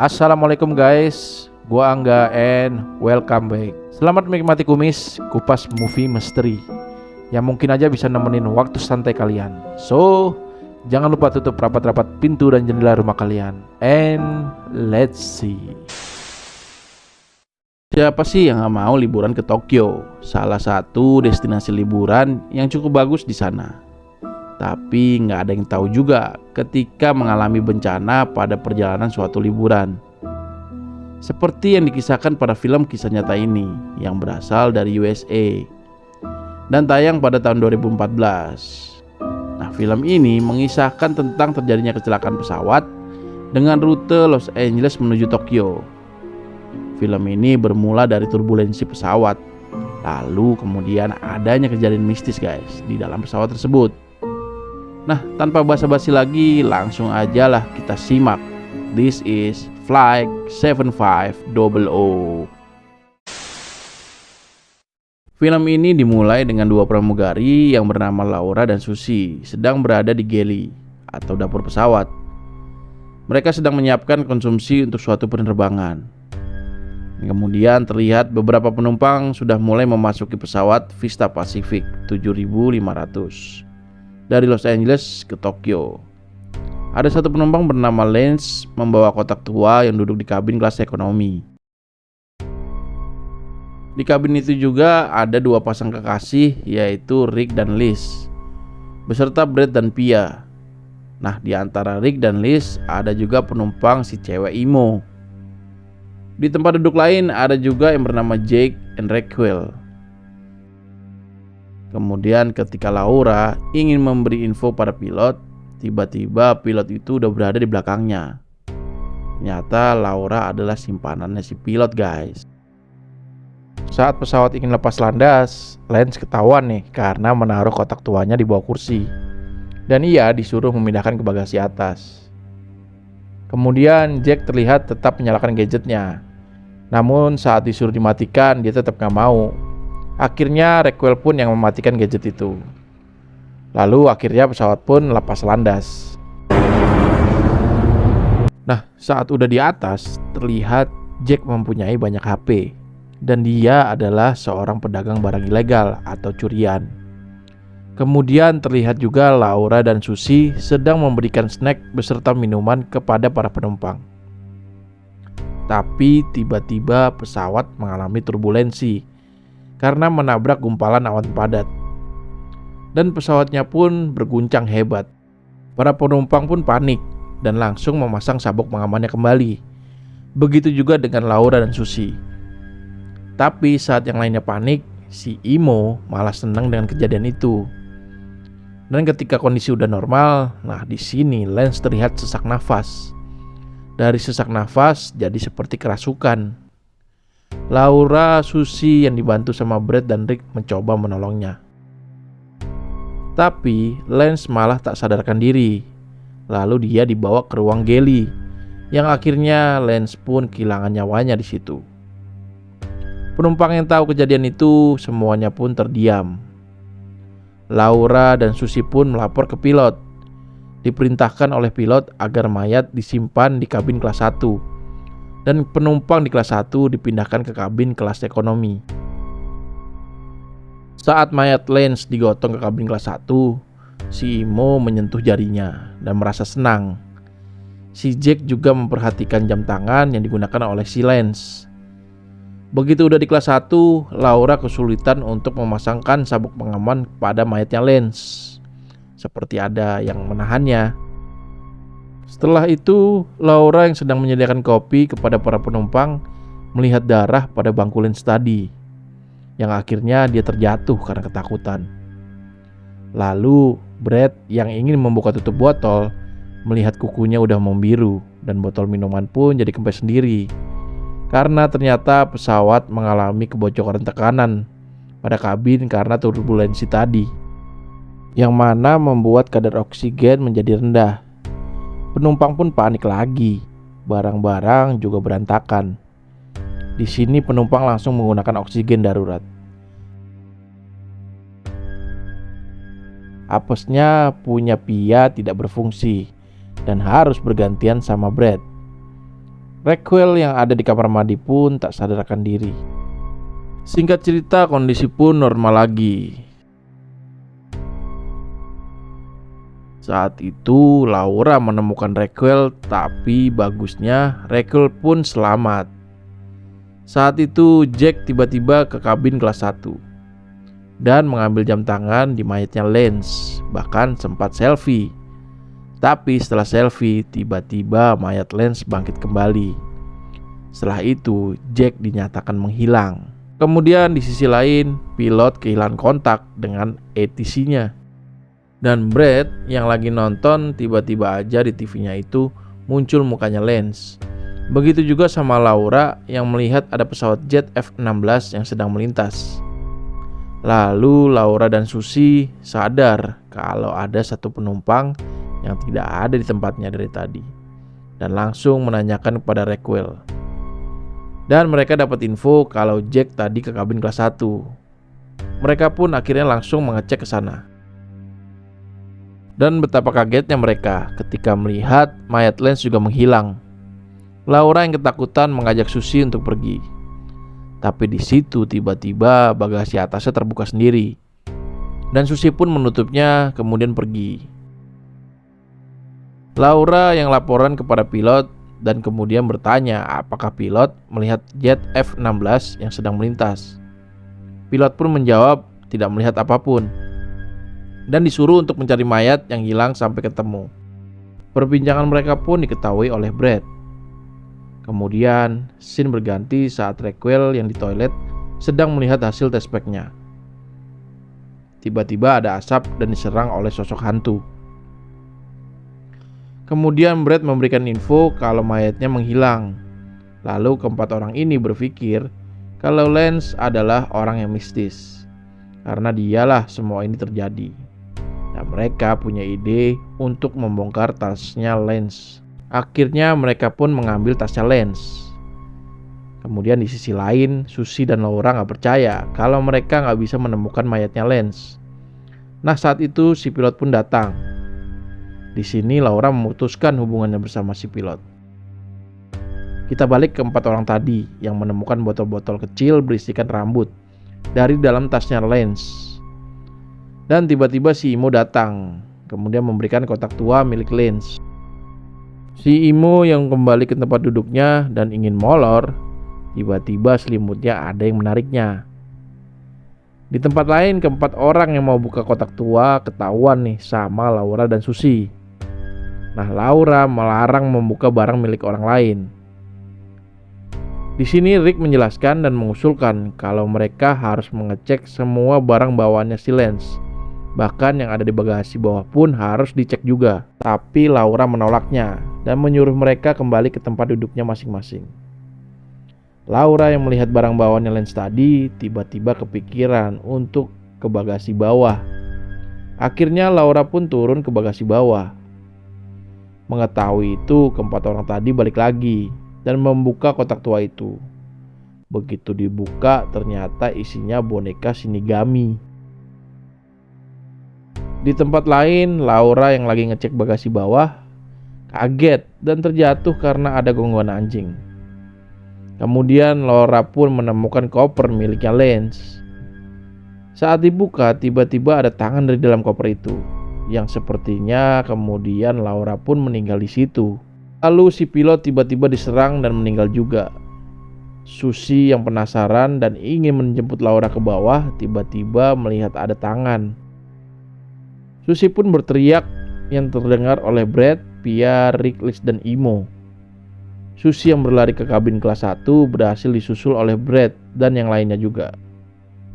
Assalamualaikum guys, gua Angga and welcome back. Selamat menikmati kupas movie misteri yang mungkin aja bisa nemenin waktu santai kalian. So, jangan lupa tutup rapat-rapat pintu dan jendela rumah kalian. And let's see. Siapa sih yang gak mau liburan ke Tokyo? Salah satu destinasi liburan yang cukup bagus di sana. Tapi nggak ada yang tahu juga ketika mengalami bencana pada perjalanan suatu liburan. Seperti yang dikisahkan pada film kisah nyata ini yang berasal dari USA dan tayang pada tahun 2014. Nah, film ini mengisahkan tentang terjadinya kecelakaan pesawat dengan rute Los Angeles menuju Tokyo. Film ini bermula dari turbulensi pesawat, lalu kemudian adanya kejadian mistis guys di dalam pesawat tersebut. Nah, tanpa basa-basi lagi, langsung aja lah kita simak. This is Flight 7500. Film ini dimulai dengan dua pramugari yang bernama Laura dan Susie sedang berada di galley atau dapur pesawat. Mereka sedang menyiapkan konsumsi untuk suatu penerbangan. Kemudian terlihat beberapa penumpang sudah mulai memasuki pesawat Vista Pacific 7500 dari Los Angeles ke Tokyo. Ada satu penumpang bernama Lance membawa kotak tua yang duduk di kabin kelas ekonomi. Di kabin itu juga ada dua pasang kekasih, yaitu Rick dan Liz, beserta Brett dan Pia. Nah, di antara Rick dan Liz ada juga penumpang si cewek emo. Di tempat duduk lain ada juga yang bernama Jake and Raquel. Kemudian ketika Laura ingin memberi info pada pilot, tiba-tiba pilot itu udah berada di belakangnya. Ternyata Laura adalah simpanannya si pilot guys. Saat pesawat ingin lepas landas, Lance ketahuan nih karena menaruh kotak tuanya di bawah kursi. Dan ia disuruh memindahkan ke bagasi atas. Kemudian Jack terlihat tetap menyalakan gadgetnya. Namun saat disuruh dimatikan, dia tetap gak mau. Akhirnya Raquel pun yang mematikan gadget itu. Lalu akhirnya pesawat pun lepas landas. Nah, saat udah di atas, terlihat Jack mempunyai banyak HP. Dan dia adalah seorang pedagang barang ilegal atau curian. Kemudian terlihat juga Laura dan Susie sedang memberikan snack beserta minuman kepada para penumpang. Tapi tiba-tiba pesawat mengalami turbulensi karena menabrak gumpalan awan padat. Dan pesawatnya pun berguncang hebat. Para penumpang pun panik dan langsung memasang sabuk pengamannya kembali. Begitu juga dengan Laura dan Susie. Tapi saat yang lainnya panik, si Imo malah senang dengan kejadian itu. Dan ketika kondisi udah normal, nah di sini Lance terlihat sesak nafas. Dari sesak nafas jadi seperti kerasukan. Laura, Susie yang dibantu sama Brett dan Rick mencoba menolongnya. Tapi Lance malah tak sadarkan diri. Lalu dia dibawa ke ruang galley, yang akhirnya Lance pun kehilangan nyawanya di situ. Penumpang yang tahu kejadian itu semuanya pun terdiam. Laura dan Susie pun melapor ke pilot. Diperintahkan oleh pilot agar mayat disimpan di kabin kelas 1 dan penumpang di kelas 1 dipindahkan ke kabin kelas ekonomi. Saat mayat Lance digotong ke kabin kelas 1, si Imo menyentuh jarinya dan merasa senang. Si Jack juga memperhatikan jam tangan yang digunakan oleh si Lance. Begitu udah di kelas 1, Laura kesulitan untuk memasangkan sabuk pengaman pada mayatnya Lance. Seperti ada yang menahannya. Setelah itu, Laura yang sedang menyediakan kopi kepada para penumpang melihat darah pada bangku Lance tadi, yang akhirnya dia terjatuh karena ketakutan. Lalu Brett yang ingin membuka tutup botol melihat kukunya udah membiru dan botol minuman pun jadi kempes sendiri. Karena ternyata pesawat mengalami kebocoran tekanan pada kabin karena turbulensi tadi, yang mana membuat kadar oksigen menjadi rendah. Penumpang pun panik lagi, barang-barang juga berantakan. Di sini penumpang langsung menggunakan oksigen darurat. Apesnya punya Pia tidak berfungsi dan harus bergantian sama Brett. Raquel yang ada di kamar mandi pun tak sadarkan diri. Singkat cerita, kondisi pun normal lagi. Saat itu Laura menemukan Raquel, tapi bagusnya Raquel pun selamat. Saat itu Jack tiba-tiba ke kabin kelas 1 dan mengambil jam tangan di mayatnya Lance, bahkan sempat selfie. Tapi setelah selfie, tiba-tiba mayat Lance bangkit kembali. Setelah itu Jack dinyatakan menghilang. Kemudian di sisi lain, pilot kehilangan kontak dengan ATC-nya. Dan Brad yang lagi nonton, tiba-tiba aja di TV-nya itu muncul mukanya Lance. Begitu juga sama Laura yang melihat ada pesawat jet F-16 yang sedang melintas. Lalu Laura dan Susie sadar kalau ada satu penumpang yang tidak ada di tempatnya dari tadi, dan langsung menanyakan kepada Raquel. Dan mereka dapat info kalau Jack tadi ke kabin kelas 1. Mereka pun akhirnya langsung mengecek ke sana. Dan betapa kagetnya mereka ketika melihat mayat Lance juga menghilang. Laura yang ketakutan mengajak Susie untuk pergi. Tapi di situ tiba-tiba bagasi atasnya terbuka sendiri. Dan Susie pun menutupnya kemudian pergi. Laura yang laporan kepada pilot dan kemudian bertanya apakah pilot melihat jet F-16 yang sedang melintas. Pilot pun menjawab tidak melihat apapun dan disuruh untuk mencari mayat yang hilang sampai ketemu. Perbincangan mereka pun diketahui oleh Brad. Kemudian scene berganti saat Raquel yang di toilet sedang melihat hasil tes packnya. Tiba-tiba ada asap dan diserang oleh sosok hantu. Kemudian Brad memberikan info kalau mayatnya menghilang. Lalu keempat orang ini berpikir kalau Lance adalah orang yang mistis, karena dialah semua ini terjadi. Dan mereka punya ide untuk membongkar tasnya Lance. Akhirnya mereka pun mengambil tasnya Lance. Kemudian di sisi lain, Susie dan Laura gak percaya kalau mereka gak bisa menemukan mayatnya Lance. Nah saat itu si pilot pun datang. Di sini Laura memutuskan hubungannya bersama si pilot. Kita balik ke 4 orang tadi yang menemukan botol-botol kecil berisikan rambut dari dalam tasnya Lance. Dan tiba-tiba si Imo datang, kemudian memberikan kotak tua milik Lance. Si Imo yang kembali ke tempat duduknya dan ingin molor, tiba-tiba selimutnya ada yang menariknya. Di tempat lain, keempat orang yang mau buka kotak tua ketahuan nih sama Laura dan Susie. Nah, Laura melarang membuka barang milik orang lain. Di sini Rick menjelaskan dan mengusulkan kalau mereka harus mengecek semua barang bawaannya si Lance. Bahkan yang ada di bagasi bawah pun harus dicek juga. Tapi Laura menolaknya dan menyuruh mereka kembali ke tempat duduknya masing-masing. Laura yang melihat barang bawaannya Lance tadi tiba-tiba kepikiran untuk ke bagasi bawah. Akhirnya Laura pun turun ke bagasi bawah. Mengetahui itu, keempat orang tadi balik lagi dan membuka kotak tua itu. Begitu dibuka, ternyata isinya boneka Shinigami. Di tempat lain, Laura yang lagi ngecek bagasi bawah kaget dan terjatuh karena ada gangguan anjing. Kemudian Laura pun menemukan koper miliknya Lance. Saat dibuka, tiba-tiba ada tangan dari dalam koper itu, yang sepertinya kemudian Laura pun meninggal di situ. Lalu si pilot tiba-tiba diserang dan meninggal juga. Susie yang penasaran dan ingin menjemput Laura ke bawah tiba-tiba melihat ada tangan. Susie pun berteriak yang terdengar oleh Brad, Pia, Rick, Liz, dan Imo. Susie yang berlari ke kabin kelas 1 berhasil disusul oleh Brad dan yang lainnya juga.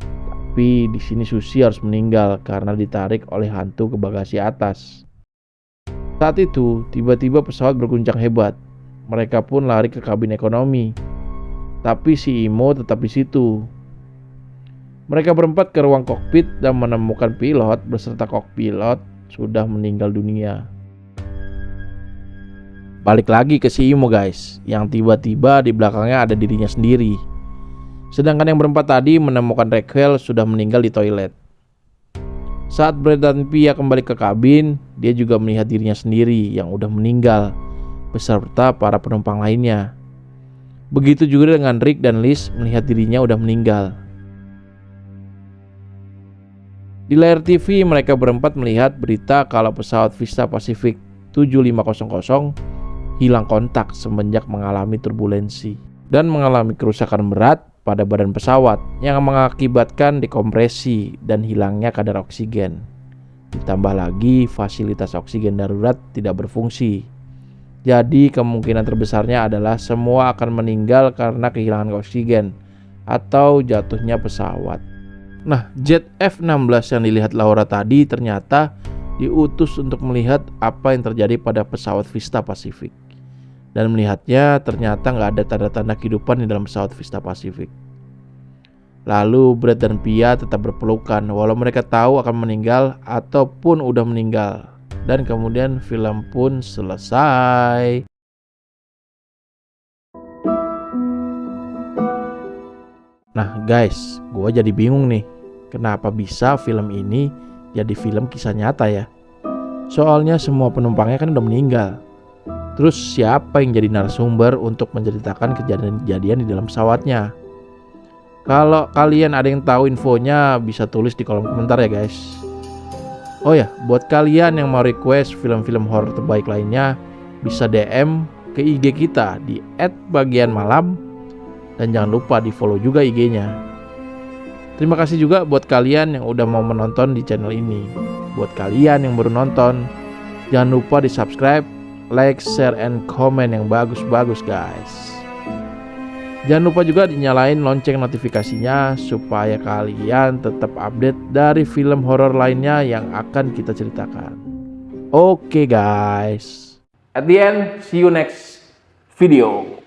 Tapi di sini Susie harus meninggal karena ditarik oleh hantu ke bagasi atas. Saat itu tiba-tiba pesawat berguncang hebat. Mereka pun lari ke kabin ekonomi. Tapi si Imo tetap di situ. Mereka berempat ke ruang kokpit dan menemukan pilot beserta kokpilot sudah meninggal dunia. Balik lagi ke si Imo guys, yang tiba-tiba di belakangnya ada dirinya sendiri. Sedangkan yang berempat tadi menemukan Raquel sudah meninggal di toilet. Saat Brad dan Pia kembali ke kabin, dia juga melihat dirinya sendiri yang udah meninggal beserta para penumpang lainnya. Begitu juga dengan Rick dan Liz melihat dirinya udah meninggal. Di layar TV mereka berempat melihat berita kalau pesawat Vista Pacific 7500 hilang kontak semenjak mengalami turbulensi dan mengalami kerusakan berat pada badan pesawat yang mengakibatkan dekompresi dan hilangnya kadar oksigen. Ditambah lagi fasilitas oksigen darurat tidak berfungsi. Jadi kemungkinan terbesarnya adalah semua akan meninggal karena kehilangan oksigen atau jatuhnya pesawat. Nah, jet F-16 yang dilihat Laura tadi ternyata diutus untuk melihat apa yang terjadi pada pesawat Vista Pacific. Dan melihatnya ternyata nggak ada tanda-tanda kehidupan di dalam pesawat Vista Pacific. Lalu Brad dan Pia tetap berpelukan walau mereka tahu akan meninggal ataupun udah meninggal. Dan kemudian film pun selesai. Nah guys, gue jadi bingung nih, kenapa bisa film ini jadi film kisah nyata ya? Soalnya semua penumpangnya kan udah meninggal. Terus siapa yang jadi narasumber untuk menceritakan kejadian-kejadian di dalam pesawatnya? Kalau kalian ada yang tahu infonya bisa tulis di kolom komentar ya guys. Oh ya, buat kalian yang mau request film-film horor terbaik lainnya, bisa DM ke IG kita di @bagianmalam. Dan jangan lupa di follow juga IG-nya. Terima kasih juga buat kalian yang udah mau menonton di channel ini. Buat kalian yang baru nonton, jangan lupa di subscribe, like, share, and comment yang bagus-bagus guys. Jangan lupa juga dinyalain lonceng notifikasinya supaya kalian tetap update dari film horor lainnya yang akan kita ceritakan. Oke guys. At the end, see you next video.